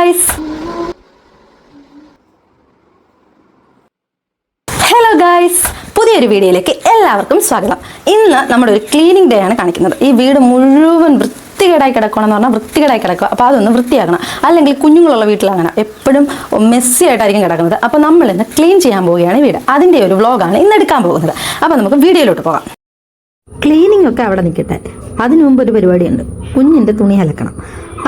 Guys, പുതിയൊരു വീഡിയോയിലേക്ക് എല്ലാവർക്കും സ്വാഗതം. ഇന്ന് നമ്മുടെ ഒരു ക്ലീനിങ് ഡേ ആണ് കാണിക്കുന്നത്. ഈ വീട് മുഴുവൻ വൃത്തികേടായി കിടക്കണമെന്ന് പറഞ്ഞാൽ വൃത്തികേടായി കിടക്കുക. അപ്പോൾ അതൊന്ന് വൃത്തിയാക്കണം. അല്ലെങ്കിൽ കുഞ്ഞുങ്ങളുള്ള വീട്ടിലങ്ങനെ എപ്പോഴും മെസ്സി ആയിട്ടായിരിക്കും കിടക്കുന്നത്. അപ്പോൾ നമ്മൾ ഇന്ന് ക്ലീൻ ചെയ്യാൻ പോവുകയാണ് വീട്. അതിൻ്റെ ഒരു വ്ളോഗാണ് ഇന്ന് എടുക്കാൻ പോകുന്നത്. അപ്പോൾ നമുക്ക് വീഡിയോയിലോട്ട് പോകാം. ക്ലീനിങ് ഒക്കെ അവിടെ നിൽക്കട്ടെ, അതിനു മുമ്പ് ഒരു പരിപാടിയുണ്ട്. കുഞ്ഞിൻ്റെ തുണി അലക്കണം.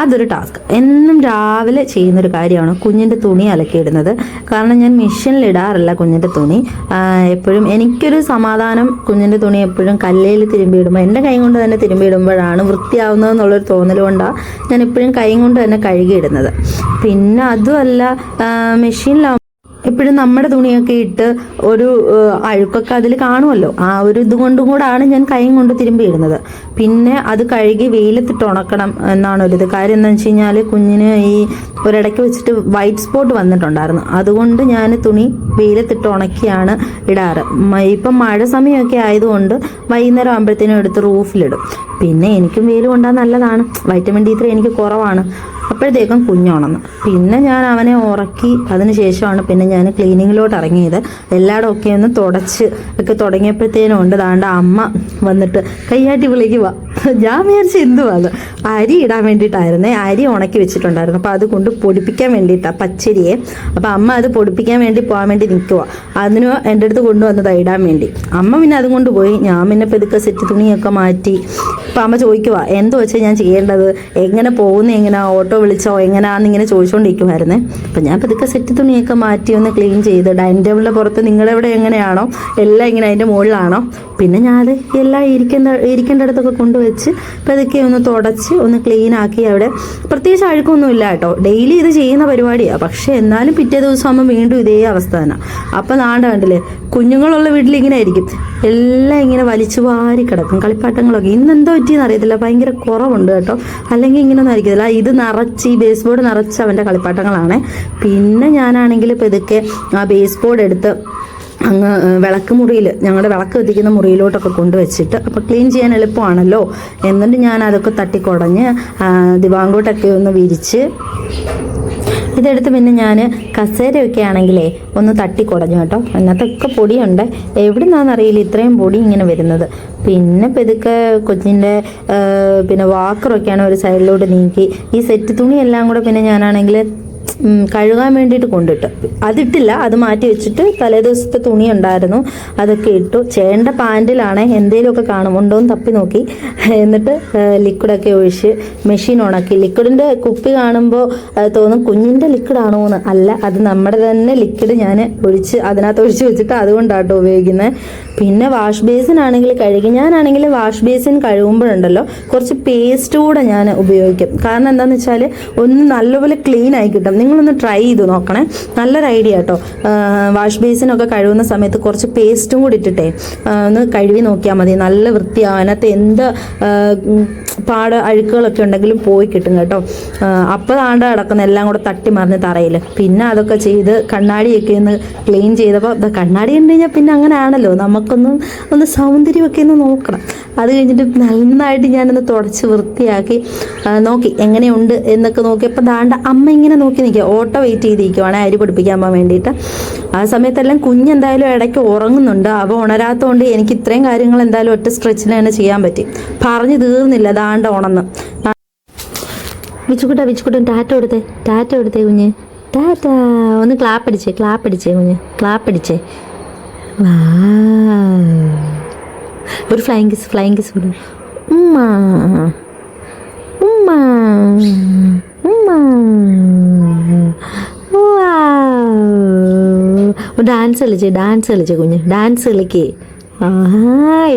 അതൊരു ടാസ്ക്. എന്നും രാവിലെ ചെയ്യുന്നൊരു കാര്യമാണ് കുഞ്ഞിൻ്റെ തുണി അലക്കിയിടുന്നത്. കാരണം ഞാൻ മെഷീനിലിടാറില്ല കുഞ്ഞിൻ്റെ തുണി. എപ്പോഴും എനിക്കൊരു സമാധാനം, കുഞ്ഞിൻ്റെ തുണി എപ്പോഴും കല്ലിൽ തിരുമ്പിയിടുമ്പോൾ എൻ്റെ കൈ കൊണ്ട് തന്നെ തിരുമ്പിയിടുമ്പോഴാണ് വൃത്തിയാവുന്നതെന്നുള്ളൊരു തോന്നൽ കൊണ്ടാണ് ഞാൻ എപ്പോഴും കൈ കൊണ്ട് തന്നെ കഴുകിയിടുന്നത്. പിന്നെ അതുമല്ല, മെഷീനിലാവുമ്പോൾ എപ്പോഴും നമ്മുടെ തുണിയൊക്കെ ഇട്ട് ഒരു അഴുക്കൊക്കെ അതിൽ കാണുമല്ലോ. ആ ഒരു ഇതുകൊണ്ടും കൂടാണ് ഞാൻ കൈ കൊണ്ട് തിരുമ്പിയിടുന്നത്. പിന്നെ അത് കഴുകി വെയിലത്തിട്ട് ഉണക്കണം എന്നാണ് ഒരിത്. കാര്യം എന്താണെന്ന് വെച്ച് കഴിഞ്ഞാൽ കുഞ്ഞിന് ഈ ഒരിടയ്ക്ക് വെച്ചിട്ട് വൈറ്റ് സ്പോട്ട് വന്നിട്ടുണ്ടായിരുന്നു. അതുകൊണ്ട് ഞാൻ തുണി വെയിലത്തിട്ട് ഉണക്കിയാണ് ഇടാറ്. ഇപ്പം മഴ സമയമൊക്കെ ആയതുകൊണ്ട് വൈകുന്നേരം ആകുമ്പോഴത്തേനും എടുത്ത് റൂഫിലിടും. പിന്നെ എനിക്കും വെയിൽ കൊണ്ടാൽ നല്ലതാണ്. വൈറ്റമിൻ D3 എനിക്ക് കുറവാണ്. അപ്പോഴത്തേക്കും കുഞ്ഞുണന്ന് പിന്നെ ഞാൻ അവനെ ഉറക്കി അതിന് ശേഷമാണ് പിന്നെ ഞാൻ ക്ലീനിങ്ങിലോട്ട് ഇറങ്ങിയത്. എല്ലായിടും ഒക്കെ ഒന്ന് തുടച്ച് ഒക്കെ തുടങ്ങിയപ്പോഴത്തേനും ഉണ്ട് ദാണ്ട അമ്മ വന്നിട്ട് കയ്യാട്ടി വിളിക്കുക. ഞാൻ വിചാരിച്ച എന്തുവാ അത്, അരി ഇടാൻ വേണ്ടിയിട്ടായിരുന്നേ. അരി ഉണക്കി വെച്ചിട്ടുണ്ടായിരുന്നു. അപ്പോൾ അത് കൊണ്ട് പൊടിപ്പിക്കാൻ വേണ്ടിയിട്ടാണ്, പച്ചരിയെ. അപ്പോൾ അമ്മ അത് പൊടിപ്പിക്കാൻ വേണ്ടി പോകാൻ വേണ്ടി നിൽക്കുക. അതിന് എൻ്റെ അടുത്ത് കൊണ്ടുവന്നതാണ് ഇടാൻ വേണ്ടി. അമ്മ പിന്നെ അതും കൊണ്ടുപോയി. ഞാൻ പിന്നെ പെതുക്കെ സെറ്റ് തുണിയൊക്കെ മാറ്റി. അപ്പോൾ അമ്മ ചോദിക്കുക എന്തോ വെച്ചാൽ ഞാൻ ചെയ്യേണ്ടത്, എങ്ങനെ പോകുന്ന, എങ്ങനെ ഓട്ടോ വിളിച്ചോ എങ്ങനെയാണെന്നിങ്ങനെ ചോദിച്ചുകൊണ്ടിരിക്കുമായിരുന്നേ. അപ്പം ഞാൻ പതുക്കെ സെറ്റ് തുണിയൊക്കെ മാറ്റി ഒന്ന് ക്ലീൻ ചെയ്ത് ഡൈനിങ് ടേബിളിൻ്റെ പുറത്ത് നിങ്ങളുടെ ഇവിടെ എങ്ങനെയാണോ എല്ലാം ഇങ്ങനെ അതിൻ്റെ മുകളിലാണോ. പിന്നെ ഞാൻ എല്ലാം ഇരിക്കേണ്ടടത്തൊക്കെ കൊണ്ടുവച്ച് പതുക്കെ ഒന്ന് തുടച്ച് ഒന്ന് ക്ലീൻ ആക്കി. അവിടെ പ്രത്യേകിച്ച് അഴുക്കൊന്നും ഇല്ല കേട്ടോ. ഡെയിലി ഇത് ചെയ്യുന്ന പരിപാടിയാണ്. പക്ഷേ എന്നാലും പിറ്റേ ദിവസം ആകുമ്പോൾ വീണ്ടും ഇതേ അവസ്ഥ തന്നെ. അപ്പം നാണ്ട കണ്ടില്ലേ, കുഞ്ഞുങ്ങളുള്ള വീട്ടിൽ ഇങ്ങനെ ആയിരിക്കും. എല്ലാം ഇങ്ങനെ വലിച്ചു വാരി കിടക്കും കളിപ്പാട്ടങ്ങളൊക്കെ. ഇന്നെന്തോ പറ്റിയെന്ന് അറിയത്തില്ല, ഭയങ്കര കുറവുണ്ട് കേട്ടോ. അല്ലെങ്കിൽ ഇങ്ങനെയൊന്നും ആയിരിക്കത്തില്ല. ഇത് നിറച്ച്, ഈ ബേസ് ബോർഡ് നിറച്ച് അവൻ്റെ കളിപ്പാട്ടങ്ങളാണ്. പിന്നെ ഞാനാണെങ്കിൽ പെതുക്കെ ആ ബേസ് ബോർഡ് എടുത്ത് അങ്ങ് വിളക്ക് മുറിയിൽ, ഞങ്ങളുടെ വിളക്ക് കത്തിക്കുന്ന മുറിയിലോട്ടൊക്കെ കൊണ്ടുവച്ചിട്ട്, അപ്പോൾ ക്ലീൻ ചെയ്യാൻ എളുപ്പമാണല്ലോ. എന്നിട്ട് ഞാൻ അതൊക്കെ തട്ടിക്കുടഞ്ഞ് ദിവാങ്കോട്ടൊക്കെ ഒന്ന് വിരിച്ച് ഇതെടുത്ത് പിന്നെ ഞാൻ കസേരയൊക്കെ ആണെങ്കിലേ ഒന്ന് തട്ടിക്കുടഞ്ഞു കേട്ടോ. അതിനകത്തൊക്കെ പൊടിയുണ്ട്. എവിടെ നിന്നാണെന്നറിയില്ല ഇത്രയും പൊടി ഇങ്ങനെ വരുന്നത്. പിന്നെ പെതുക്കെ കൊച്ചിൻ്റെ പിന്നെ വാക്കറൊക്കെയാണ് ഒരു സൈഡിലോട്ട് നീക്കി. ഈ സെറ്റ് തുണിയെല്ലാം കൂടെ പിന്നെ ഞാനാണെങ്കിൽ കഴുകാൻ വേണ്ടിയിട്ട് കൊണ്ടിട്ട് അതിട്ടില്ല, അത് മാറ്റി വെച്ചിട്ട് തലേ ദിവസത്തെ തുണി ഉണ്ടായിരുന്നു അതൊക്കെ ഇട്ടു. ചേണ്ട പാൻറ്റിലാണേ എന്തെങ്കിലുമൊക്കെ കാണും, ഉണ്ടോയെന്ന് തപ്പി നോക്കി. എന്നിട്ട് ലിക്വിഡൊക്കെ ഒഴിച്ച് മെഷീൻ ഉണക്കി. ലിക്വിഡിൻ്റെ കുപ്പി കാണുമ്പോൾ തോന്നും കുഞ്ഞിൻ്റെ ലിക്വിഡാണോ എന്ന്. അല്ല, അത് നമ്മുടെ തന്നെ ലിക്വിഡ് ഞാൻ അതിനകത്ത് ഒഴിച്ച് വെച്ചിട്ട് അതുകൊണ്ടാട്ടോ ഉപയോഗിക്കുന്നത്. പിന്നെ വാഷ് ബേസിൻ ആണെങ്കിൽ കഴുകി. ഞാനാണെങ്കിൽ വാഷ് ബേസിൻ കഴുകുമ്പോഴുണ്ടല്ലോ കുറച്ച് പേസ്റ്റ് കൂടെ ഞാൻ ഉപയോഗിക്കും. കാരണം എന്താണെന്ന് വെച്ചാൽ ഒന്ന് നല്ലപോലെ ക്ലീൻ ആയി കിട്ടും. നിങ്ങളൊന്ന് ട്രൈ ചെയ്ത് നോക്കണേ, നല്ലൊരു ഐഡിയ കേട്ടോ. വാഷ് ബേസിനൊക്കെ കഴുകുന്ന സമയത്ത് കുറച്ച് പേസ്റ്റും കൂടി ഇട്ടിട്ടേ ഒന്ന് കഴുകി നോക്കിയാൽ മതി. നല്ല വൃത്തിയാവും. അതിനകത്ത് എന്ത് അഴുക്കുകളൊക്കെ ഉണ്ടെങ്കിലും പോയി കിട്ടും കേട്ടോ. അപ്പോൾ ആണ്ട് കിടക്കുന്ന എല്ലാം കൂടെ തട്ടി മറിഞ്ഞ് തറയിൽ. പിന്നെ അതൊക്കെ ചെയ്ത് കണ്ണാടിയൊക്കെ ഒന്ന് ക്ലീൻ ചെയ്തപ്പോൾ കണ്ണാടി ഉണ്ട് കഴിഞ്ഞാൽ പിന്നെ അങ്ങനെ ആണല്ലോ, നമുക്കൊന്ന് സൗന്ദര്യമൊക്കെ ഒന്ന് നോക്കണം. അത് കഴിഞ്ഞിട്ട് നന്നായിട്ട് ഞാനൊന്ന് തുടച്ച് വൃത്തിയാക്കി നോക്കി എങ്ങനെയുണ്ട് എന്നൊക്കെ നോക്കിയപ്പോൾ ദാണ്ട അമ്മ ഇങ്ങനെ നോക്കി നിൽക്കുക. ഓട്ടോ വെയിറ്റ് ചെയ്തിരിക്കുവാണ് അരി പൊടിപ്പിക്കാൻ പോകാൻ വേണ്ടിയിട്ട്. ആ സമയത്തെല്ലാം കുഞ്ഞെന്തായാലും ഇടയ്ക്ക് ഉറങ്ങുന്നുണ്ട്. അവ ഉണരാത്തതുകൊണ്ട് എനിക്ക് ഇത്രയും കാര്യങ്ങൾ എന്തായാലും ഒറ്റ സ്ട്രെച്ചിൽ തന്നെ ചെയ്യാൻ പറ്റി. പറഞ്ഞു തീർന്നില്ല, ദാണ്ട ഉണന്ന്. വിച്ചുക്കുട്ടൻ ടാറ്റ കൊടുത്തേ കുഞ്ഞ്, ടാറ്റ. ഒന്ന് ക്ലാപ്പ് അടിച്ചേ കുഞ്ഞ്, ക്ലാപ്പ് അടിച്ചേ. വാ, ഒരു ഫ്ലൈങ് കിസ് കൊടു. ഉമ്മ ഡാൻസ് കളിച്ചേ കുഞ്ഞ്, ഡാൻസ് കളിക്കേ.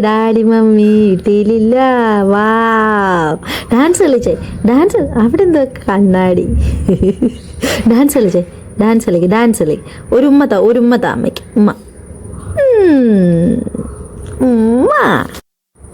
ഡാഡി മമ്മി വീട്ടിലില്ല. വാ, ഡാൻസ് കളിച്ചേ. അവിടെ എന്തോ കണ്ണാടി. ഡാൻസ് കളി. ഒരു ഉമ്മ അമ്മയ്ക്ക്. ഉമ്മ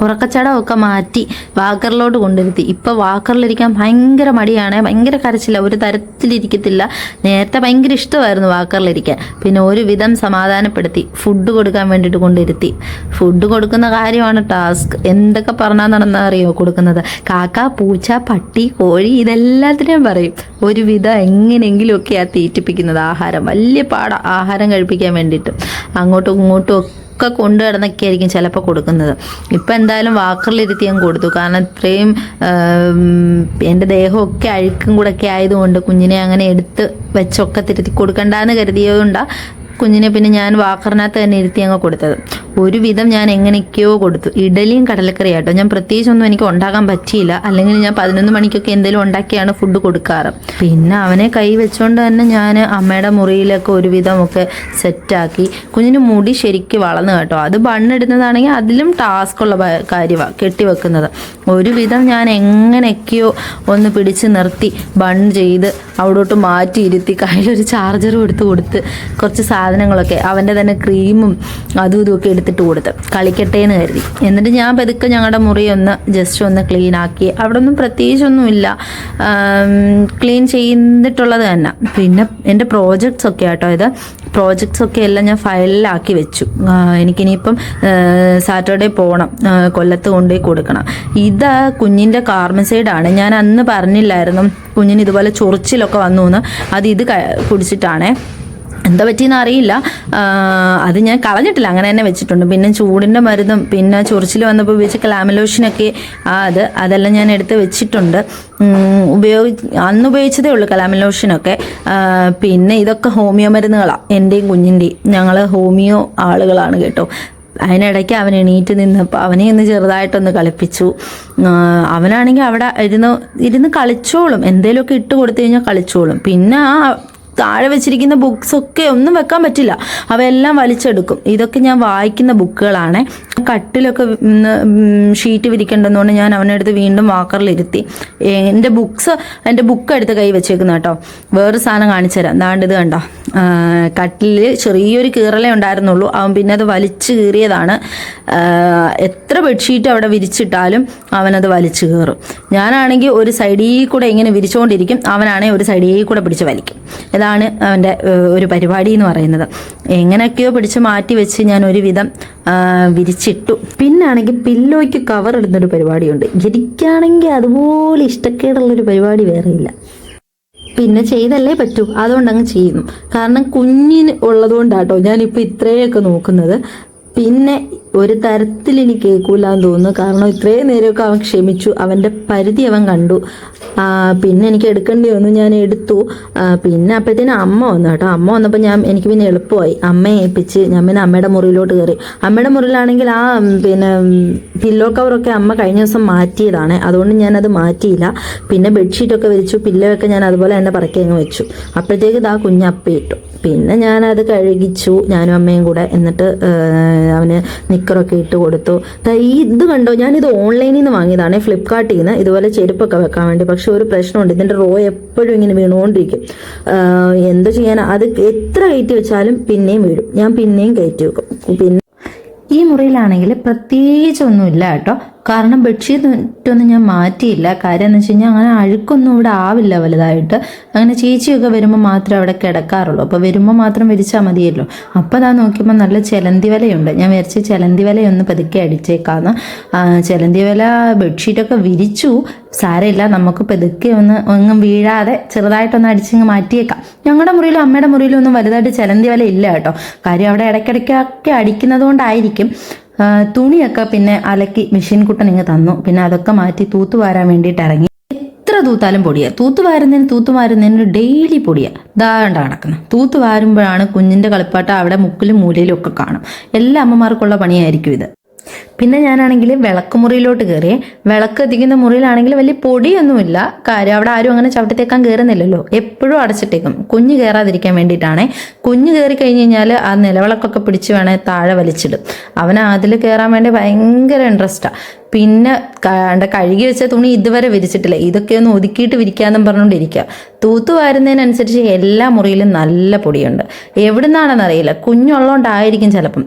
ഉറക്കച്ചടമൊക്കെ മാറ്റി വാക്കറിലോട്ട് കൊണ്ടിരുത്തി. ഇപ്പോൾ വാക്കറിലിരിക്കാൻ ഭയങ്കര മടിയാണ്, ഭയങ്കര കരച്ചില്ല, ഒരു തരത്തിലിരിക്കത്തില്ല. നേരത്തെ ഭയങ്കര ഇഷ്ടമായിരുന്നു വാക്കറിലിരിക്കാൻ. പിന്നെ ഒരുവിധം സമാധാനപ്പെടുത്തി ഫുഡ് കൊടുക്കാൻ വേണ്ടിയിട്ട് കൊണ്ടിരുത്തി. ഫുഡ് കൊടുക്കുന്ന കാര്യമാണ് ടാസ്ക്. എന്തൊക്കെ പറഞ്ഞാൽ നടന്നാൽ അറിയോ കൊടുക്കുന്നത്? കാക്ക, പൂച്ച, പട്ടി, കോഴി ഇതെല്ലാത്തിനെയും പറയും. ഒരുവിധം എങ്ങനെയെങ്കിലുമൊക്കെ തീറ്റിപ്പിക്കുന്നത്. ആഹാരം വലിയ പാടാണ്, ആഹാരം കഴിപ്പിക്കാൻ വേണ്ടിയിട്ട് അങ്ങോട്ടും ഇങ്ങോട്ടും ഒക്കെ കൊണ്ടു കിടന്നൊക്കെ ആയിരിക്കും ചിലപ്പോൾ കൊടുക്കുന്നത്. ഇപ്പം എന്തായാലും വാക്കറിലിരുത്തി ഞാൻ കൊടുത്തു. കാരണം ഇത്രയും എൻ്റെ ദേഹമൊക്കെ അഴുക്കും കൂടെ ഒക്കെ ആയതുകൊണ്ട് കുഞ്ഞിനെ അങ്ങനെ എടുത്ത് വെച്ചൊക്കെ തിരുത്തി കൊടുക്കണ്ടെന്ന് കരുതിയതുകൊണ്ടാണ് കുഞ്ഞിനെ പിന്നെ ഞാൻ വാക്കറിനകത്ത് തന്നെ ഇരുത്തി അങ്ങ് കൊടുത്തത്. ഒരുവിധം ഞാൻ എങ്ങനെയൊക്കെയോ കൊടുത്തു. ഇഡലിയും കടലക്കറി ആട്ടോ. ഞാൻ പ്രത്യേകിച്ചൊന്നും എനിക്ക് ഉണ്ടാക്കാൻ പറ്റിയില്ല. അല്ലെങ്കിൽ ഞാൻ 11 മണിക്കൊക്കെ എന്തെങ്കിലും ഉണ്ടാക്കിയാണ് ഫുഡ് കൊടുക്കാറ്. പിന്നെ അവനെ കൈ വെച്ചുകൊണ്ട് തന്നെ ഞാൻ അമ്മയുടെ മുറിയിലൊക്കെ ഒരുവിധമൊക്കെ സെറ്റാക്കി. കുഞ്ഞിന് മുടി ശരിക്കും വളർന്നു കേട്ടോ. അത് ബണ്ണിടുന്നതാണെങ്കിൽ അതിലും ടാസ്ക്കുള്ള കാര്യമാണ് കെട്ടിവെക്കുന്നത്. ഒരുവിധം ഞാൻ എങ്ങനെയൊക്കെയോ ഒന്ന് പിടിച്ച് നിർത്തി ബൺ ചെയ്ത് അവിടോട്ട് മാറ്റി ഇരുത്തി കയ്യിലൊരു ചാർജറും എടുത്ത് കൊടുത്ത് കുറച്ച് സാധനങ്ങളൊക്കെ അവൻ്റെ തന്നെ ക്രീമും അതും ഇതുമൊക്കെ എടുത്തിട്ട് കൊടുത്ത് കളിക്കട്ടെ എന്ന് കരുതി. എന്നിട്ട് ഞാൻ പതുക്കെ ഞങ്ങളുടെ മുറി ഒന്ന് ജസ്റ്റ് ഒന്ന് ക്ലീൻ ആക്കി. അവിടെ ഒന്നും പ്രത്യേകിച്ചൊന്നുമില്ല, ക്ലീൻ ചെയ്തിട്ടുള്ളത് തന്നെ. പിന്നെ എൻ്റെ പ്രോജക്ട്സ് ഒക്കെ ആട്ടോ ഇത്. പ്രോജക്ട്സ് ഒക്കെ എല്ലാം ഞാൻ ഫയലിലാക്കി വെച്ചു. എനിക്കിനിയിപ്പം സാറ്റർഡേ പോകണം, കൊല്ലത്ത് കൊണ്ടുപോയി കൊടുക്കണം. ഇത് കുഞ്ഞിൻ്റെ കാർമസൈഡാണ്. ഞാൻ അന്ന് പറഞ്ഞില്ലായിരുന്നു കുഞ്ഞിന് ഇതുപോലെ ചൊറിച്ചിലൊക്കെ വന്നു എന്ന്. ഇത് കുടിച്ചിട്ടാണേ. എന്താ പറ്റിയെന്ന് അറിയില്ല. അത് ഞാൻ കളഞ്ഞിട്ടില്ല, അങ്ങനെ തന്നെ വെച്ചിട്ടുണ്ട്. പിന്നെ ചൂടിൻ്റെ മരുന്നും പിന്നെ ചൊറിച്ചിൽ വന്നപ്പോൾ ഉപയോഗിച്ച കലാമിലോഷനൊക്കെ അതെല്ലാം ഞാൻ എടുത്ത് വെച്ചിട്ടുണ്ട്. അന്ന് ഉപയോഗിച്ചതേ ഉള്ളൂ കലാമിലോഷനൊക്കെ. പിന്നെ ഇതൊക്കെ ഹോമിയോ മരുന്നുകളാണ് എൻ്റെയും കുഞ്ഞിൻ്റെയും. ഞങ്ങൾ ഹോമിയോ ആളുകളാണ് കേട്ടോ. അതിനിടയ്ക്ക് അവൻ എണീറ്റ് നിന്നപ്പോൾ അവനെ ഒന്ന് ചെറുതായിട്ടൊന്ന് കളിപ്പിച്ചു. അവനാണെങ്കിൽ അവിടെ ഇരുന്ന് കളിച്ചോളും. എന്തേലുമൊക്കെ ഇട്ട് കൊടുത്തു കഴിഞ്ഞാൽ കളിച്ചോളും. പിന്നെ താഴെ വെച്ചിരിക്കുന്ന ബുക്സൊക്കെ ഒന്നും വെക്കാൻ പറ്റില്ല, അവയെല്ലാം വലിച്ചെടുക്കും. ഇതൊക്കെ ഞാൻ വായിക്കുന്ന ബുക്കുകളാണ്. കട്ടിലൊക്കെ ഷീറ്റ് വിരിക്കേണ്ടതുകൊണ്ട് ഞാൻ അവനെടുത്ത് വീണ്ടും വാക്കറിലിരുത്തി. എൻ്റെ ബുക്ക് എടുത്ത് കൈ വെച്ചേക്കുന്ന കേട്ടോ. വേറൊരു സാധനം കാണിച്ചു തരാം. എന്താണ്ട് ഇത് കണ്ടോ, കട്ടിലിൽ ചെറിയൊരു കീറലേ ഉണ്ടായിരുന്നുള്ളൂ. അവൻ പിന്നെ അത് വലിച്ചു കീറിയതാണ്. എത്ര ബെഡ്ഷീറ്റ് അവിടെ വിരിച്ചിട്ടാലും അവനത് വലിച്ചു കീറും. ഞാനാണെങ്കിൽ ഒരു സൈഡിൽ കൂടെ ഇങ്ങനെ വിരിച്ചുകൊണ്ടിരിക്കും, അവനാണെങ്കിൽ ഒരു സൈഡിൽ കൂടെ പിടിച്ച് വലിക്കും. ഇതാണ് അവൻ്റെ ഒരു പരിപാടി എന്ന് പറയുന്നത്. എങ്ങനെയൊക്കെയോ പിടിച്ച് മാറ്റി വെച്ച് ഞാൻ ഒരുവിധം വിരിച്ചിട്ടു. പിന്നാണെങ്കിൽ പില്ലോയ്ക്ക് കവർ ഇടുന്നൊരു പരിപാടിയുണ്ട്. എനിക്കാണെങ്കിൽ അതുപോലെ ഇഷ്ടക്കേടുള്ളൊരു പരിപാടി വേറെയില്ല. പിന്നെ ചെയ്തല്ലേ പറ്റൂ, അതുകൊണ്ട് അങ്ങ് ചെയ്യുന്നു. കാരണം കുഞ്ഞിന് ഉള്ളതുകൊണ്ടാട്ടോ ഞാനിപ്പോൾ ഇത്രയൊക്കെ നോക്കുന്നത്. പിന്നെ ഒരു തരത്തിൽ എനിക്ക് കേൾക്കൂലെന്ന് തോന്നുന്നു. കാരണം ഇത്രയും നേരമൊക്കെ അവൻ ക്ഷമിച്ചു, അവൻ്റെ പരിധി അവൻ കണ്ടു. പിന്നെ എനിക്ക് എടുക്കേണ്ടി വന്നു, ഞാൻ എടുത്തു. പിന്നെ അപ്പോഴത്തേനും അമ്മ വന്നു കേട്ടോ. അമ്മ വന്നപ്പോൾ എനിക്ക് പിന്നെ എളുപ്പമായി. അമ്മയെ ഏൽപ്പിച്ച് ഞാൻ പിന്നെ അമ്മയുടെ മുറിയിലോട്ട് കയറി. അമ്മയുടെ മുറിയിലാണെങ്കിൽ പിന്നെ പില്ലോ കവറൊക്കെ അമ്മ കഴിഞ്ഞ ദിവസം മാറ്റിയതാണ്, അതുകൊണ്ട് ഞാനത് മാറ്റിയില്ല. പിന്നെ ബെഡ്ഷീറ്റൊക്കെ വിരിച്ചു, പില്ലോയൊക്കെ ഞാൻ അതുപോലെ തന്നെ പറക്കി അങ്ങ് വെച്ചു. അപ്പോഴത്തേക്ക് ഇതാ കുഞ്ഞപ്പയിട്ടു. പിന്നെ ഞാനത് കഴുകിച്ചു, ഞാനും അമ്മയും കൂടെ. എന്നിട്ട് അവന് നിക്കറൊക്കെ ഇട്ട് കൊടുത്തു. ഇത് കണ്ടോ, ഞാനിത് ഓൺലൈനിൽ നിന്ന് വാങ്ങിയതാണ്, ഫ്ലിപ്കാർട്ടിൽ നിന്ന്. ഇതുപോലെ ചെരുപ്പൊക്കെ വെക്കാൻ വേണ്ടി. പക്ഷെ ഒരു പ്രശ്നമുണ്ട്, ഇതിൻ്റെ റോ എപ്പോഴും ഇങ്ങനെ വീണുകൊണ്ടിരിക്കും. എന്ത് ചെയ്യാനാ, അത് എത്ര കയറ്റി വെച്ചാലും പിന്നെയും വീഴും. ഞാൻ പിന്നെയും കയറ്റി വെക്കും. പിന്നെ ഈ മുറിയിലാണെങ്കിൽ പ്രത്യേകിച്ചൊന്നുമില്ല കേട്ടോ. കാരണം ബെഡ്ഷീറ്റൊന്നും ഞാൻ മാറ്റിയില്ല. കാര്യം എന്ന് വെച്ച് കഴിഞ്ഞാൽ അങ്ങനെ അഴുക്കൊന്നും ഇവിടെ ആവില്ല വലുതായിട്ട്. അങ്ങനെ ചേച്ചിയൊക്കെ വരുമ്പോൾ മാത്രമേ അവിടെ കിടക്കാറുള്ളൂ. അപ്പോൾ വരുമ്പോൾ മാത്രം വിരിച്ചാൽ മതിയല്ലോ. അപ്പോൾ അതാ നോക്കിയപ്പോൾ നല്ല ചിലന്തി വലയുണ്ട്. ഞാൻ വിചാരിച്ച് ചിലന്തി വലയൊന്ന് പതുക്കെ അടിച്ചേക്കാന്ന്. ചിലന്തി വല ബെഡ്ഷീറ്റൊക്കെ വിരിച്ചു, സാരമില്ല, നമുക്ക് പതുക്കെ ഒന്നും വീഴാതെ ചെറുതായിട്ടൊന്ന് അടിച്ചിങ്ങ് മാറ്റിയേക്കാം. ഞങ്ങളുടെ മുറിയിലും അമ്മയുടെ മുറിയിലും ഒന്നും വലുതായിട്ട് ചിലന്തി വല ഇല്ല കേട്ടോ. കാര്യം അവിടെ ഇടയ്ക്കിടയ്ക്കൊക്കെ അടിക്കുന്നത് കൊണ്ടായിരിക്കും. തുണിയൊക്കെ പിന്നെ അലക്കി മെഷീൻ കുട്ടൻ ഇങ്ങ് തന്നു. പിന്നെ അതൊക്കെ മാറ്റി തൂത്തുവാരാൻ വേണ്ടിയിട്ട് ഇറങ്ങി. എത്ര തൂത്താലും പൊടിയാ. തൂത്തുവാരുന്നതിന് ഡെയിലി പൊടിയാ. ദാണ്ട കിടക്കുന്നത്. തൂത്തുവാരുമ്പോഴാണ് കുഞ്ഞിൻ്റെ കളിപ്പാട്ടം അവിടെ മുക്കിലും മൂലയിലും ഒക്കെ കാണും. എല്ലാ അമ്മമാർക്കുള്ള പണിയായിരിക്കും ഇത്. പിന്നെ ഞാനാണെങ്കിൽ വിളക്കുമുറിയിലോട്ട് കയറിയേ. വിളക്ക് എത്തിക്കുന്ന മുറിയിലാണെങ്കിൽ വലിയ പൊടിയൊന്നുമില്ല. കാര്യം അവിടെ ആരും അങ്ങനെ ചവിട്ടിത്തേക്കാൻ കയറുന്നില്ലല്ലോ, എപ്പോഴും അടച്ചിട്ടേക്കും. കുഞ്ഞ് കയറാതിരിക്കാൻ വേണ്ടിയിട്ടാണേ. കുഞ്ഞ് കയറി കഴിഞ്ഞ് കഴിഞ്ഞാൽ ആ നിലവിളക്കൊക്കെ പിടിച്ച് വേണേൽ താഴെ വലിച്ചിടും. അവന് അതിൽ കയറാൻ വേണ്ടി ഭയങ്കര ഇൻട്രസ്റ്റാണ്. പിന്നെ കഴുകി വെച്ച തുണി ഇതുവരെ വിരിച്ചിട്ടില്ല. ഇതൊക്കെ ഒന്ന് ഒതുക്കിയിട്ട് വിരിക്കാന്നും പറഞ്ഞുകൊണ്ടിരിക്കുക. തൂത്തുവാരുന്നതിനനുസരിച്ച് എല്ലാ മുറിയിലും നല്ല പൊടിയുണ്ട്. എവിടുന്നാണെന്നറിയില്ല, കുഞ്ഞുള്ളതുകൊണ്ടായിരിക്കും ചിലപ്പം.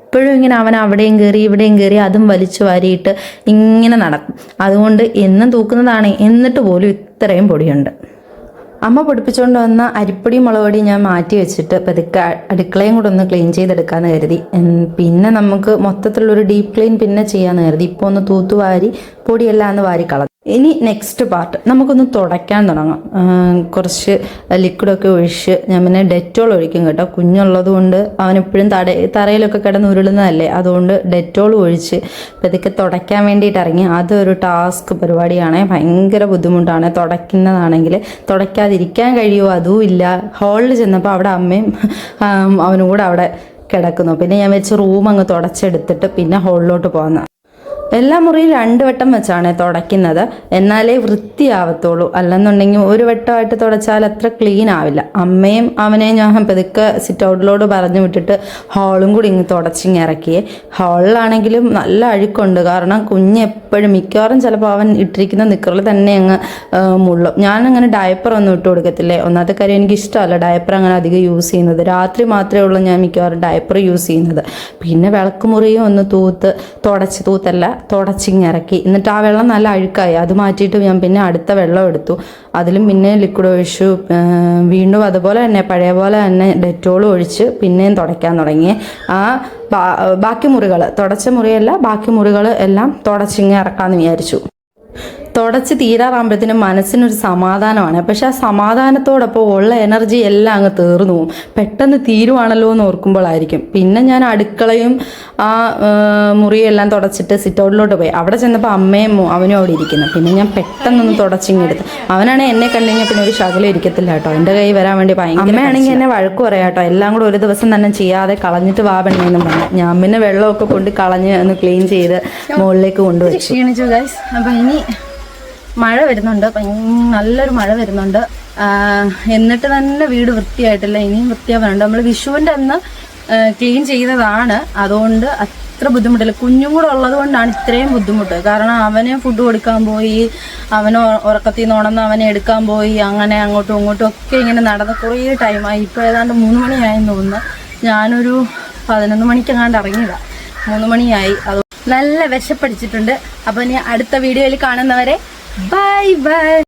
എപ്പോഴും ഇങ്ങനെ അവൻ അവിടെയും കയറി ഇവിടെയും കയറി അതും വലിച്ചു വാരിയിട്ട് ഇങ്ങനെ നടക്കും. അതുകൊണ്ട് എന്നും തൂക്കുന്നതാണ്, എന്നിട്ട് പോലും ഇത്രയും പൊടിയുണ്ട്. അമ്മ പൊടിപ്പിച്ചുകൊണ്ട് വന്ന അരിപ്പൊടി മുളകുപൊടി ഞാൻ മാറ്റി വെച്ചിട്ട് പതുക്കെ അടുക്കളയും കൂടെ ഒന്ന് ക്ലീൻ ചെയ്തെടുക്കാമെന്ന് കരുതി. പിന്നെ നമുക്ക് മൊത്തത്തിലുള്ളൊരു ഡീപ്പ് ക്ലീൻ പിന്നെ ചെയ്യാമെന്ന് കരുതി. ഇപ്പോൾ ഒന്ന് തൂത്തുവാരി പൊടിയെല്ലാം ഒന്ന് വാരി കളഞ്ഞു. ഇനി നെക്സ്റ്റ് പാർട്ട് നമുക്കൊന്ന് തുടയ്ക്കാൻ തുടങ്ങാം. കുറച്ച് ലിക്വിഡൊക്കെ ഒഴിച്ച് ഞാൻ പിന്നെ ഡെറ്റോൾ ഒഴിക്കും കേട്ടോ. കുഞ്ഞുള്ളത് കൊണ്ട് അവനെപ്പോഴും തറയിലൊക്കെ കിടന്ന് ഉരുളുന്നതല്ലേ, അതുകൊണ്ട് ഡെറ്റോൾ ഒഴിച്ച് പതുക്കെ തുടയ്ക്കാൻ വേണ്ടിയിട്ട് ഇറങ്ങി. അതൊരു ടാസ്ക് പരിപാടിയാണ്, ഭയങ്കര ബുദ്ധിമുട്ടാണ്. തുടയ്ക്കുന്നതാണെങ്കിൽ തുടയ്ക്കാതിരിക്കാൻ കഴിയുമോ അതും ഇല്ല. ഹാളിൽ ചെന്നപ്പോൾ അവിടെ അമ്മയും അവനും കൂടെ അവിടെ കിടക്കുന്നു. പിന്നെ ഞാൻ വെച്ച് റൂം അങ്ങ് തുടച്ചെടുത്തിട്ട് പിന്നെ ഹാളിലോട്ട് പോകുന്ന. എല്ലാ മുറിയും 2 വട്ടം വെച്ചാണ് തുടയ്ക്കുന്നത്, എന്നാലേ വൃത്തിയാവത്തുള്ളൂ. അല്ലെന്നുണ്ടെങ്കിൽ ഒരു വട്ടമായിട്ട് തുടച്ചാൽ അത്ര ക്ലീൻ ആവില്ല. അമ്മയും അവനെയും ഞാൻ പതുക്കെ സിറ്റ് ഔട്ടിലോട് പറഞ്ഞു വിട്ടിട്ട് ഹാളും കൂടി ഇങ്ങ് തുടച്ചിങ്ങ് ഇറക്കിയേ. ഹാളിലാണെങ്കിലും നല്ല അഴുക്കുണ്ട്, കാരണം കുഞ്ഞ് എപ്പോഴും മിക്കവാറും ചിലപ്പോൾ അവൻ ഇട്ടിരിക്കുന്ന നിക്കറിൽ തന്നെ അങ്ങ് മുള്ളും. ഞാനങ്ങനെ ഡയപ്പർ ഒന്നും ഇട്ട് കൊടുക്കത്തില്ലേ. ഒന്നാമത്തെ കാര്യം എനിക്ക് ഇഷ്ടമല്ല ഡയപ്പർ അങ്ങനെ അധികം യൂസ് ചെയ്യുന്നത്. രാത്രി മാത്രമേ ഉള്ളൂ ഞാൻ മിക്കവാറും ഡയപ്പർ യൂസ് ചെയ്യുന്നത്. പിന്നെ വിളക്കുമുറിയും ഒന്ന് തുടച്ചിങ്ങിറക്കി. എന്നിട്ട് ആ വെള്ളം നല്ല അഴുക്കായി. അത് മാറ്റിയിട്ട് ഞാൻ പിന്നെ അടുത്ത വെള്ളം എടുത്തു. അതിലും പിന്നെ ലിക്വിഡ് ഒഴിച്ചു. വീണ്ടും അതുപോലെ തന്നെ പഴയ പോലെ തന്നെ ഡെറ്റോൾ ഒഴിച്ച് പിന്നെയും തുടയ്ക്കാൻ തുടങ്ങി. ആ ബാക്കി മുറികൾ, തുടച്ച മുറിയല്ല ബാക്കി മുറികൾ എല്ലാം തുടച്ചിങ്ങ് ഇറക്കാമെന്ന് വിചാരിച്ചു. തുടച്ച് തീരാറാകുമ്പോഴത്തേനും മനസ്സിനൊരു സമാധാനമാണ്. പക്ഷെ ആ സമാധാനത്തോടൊപ്പം ഉള്ള എനർജി എല്ലാം അങ്ങ് തീർന്നു പോകും. പെട്ടെന്ന് തീരുവാണല്ലോ എന്ന് ഓർക്കുമ്പോഴായിരിക്കും. പിന്നെ ഞാൻ അടുക്കളയും ആ മുറിയെല്ലാം തുടച്ചിട്ട് സിറ്റ് ഔട്ടിലോട്ട് പോയി. അവിടെ ചെന്നപ്പോൾ അമ്മയും അവനും അവിടെ ഇരിക്കുന്നു. പിന്നെ ഞാൻ പെട്ടെന്നൊന്ന് തുടച്ചിങ്ങെടുത്ത്. അവനാണെങ്കിൽ എന്നെ കണ്ടു കഴിഞ്ഞാൽ പിന്നെ ഒരു ശകലം ഇരിക്കത്തില്ല കേട്ടോ. എൻ്റെ കൈ വരാൻ വേണ്ടി ഭയങ്കര. അമ്മയാണെങ്കിൽ എന്നെ വഴക്ക് പറയാം കേട്ടോ, എല്ലാം കൂടെ ഒരു ദിവസം തന്നെ ചെയ്യാതെ കളഞ്ഞിട്ട് വാപണെന്നും പറഞ്ഞു. ഞാൻ പിന്നെ വെള്ളമൊക്കെ കൊണ്ട് കളഞ്ഞ് ഒന്ന് ക്ലീൻ ചെയ്ത് മുകളിലേക്ക് കൊണ്ടുപോയി. ക്ഷീണിച്ചു ഗൈസ്. അപ്പം ഇനി മഴ വരുന്നുണ്ട്, നല്ലൊരു മഴ വരുന്നുണ്ട്. എന്നിട്ട് തന്നെ വീട് വൃത്തിയായിട്ടില്ല, ഇനിയും വൃത്തിയാവാനുണ്ട്. നമ്മൾ വിഷുവിൻ്റെ അന്ന് ക്ലീൻ ചെയ്തതാണ്, അതുകൊണ്ട് അത്ര ബുദ്ധിമുട്ടില്ല. കുഞ്ഞും കൂടെ ഉള്ളത് കൊണ്ടാണ് ഇത്രയും ബുദ്ധിമുട്ട്. കാരണം അവനെ ഫുഡ് കൊടുക്കാൻ പോയി, അവനെ ഉറക്കത്തിൽ നിന്ന് ഉണർന്ന് അവനെ എടുക്കാൻ പോയി, അങ്ങനെ അങ്ങോട്ടും ഇങ്ങോട്ടും ഒക്കെ ഇങ്ങനെ നടന്ന് കുറേ ടൈമായി. ഇപ്പോൾ ഏതാണ്ട് 3 മണിയായെന്ന് തോന്നുന്നു. ഞാനൊരു 11 മണിക്കെങ്ങാണ്ട് ഇറങ്ങിയതാണ്. 3 മണിയായി. അത് നല്ല വിശപ്പടിച്ചിട്ടുണ്ട്. അപ്പോൾ ഇനി അടുത്ത വീഡിയോയിൽ കാണുന്നവരെ ബൈ ബൈ.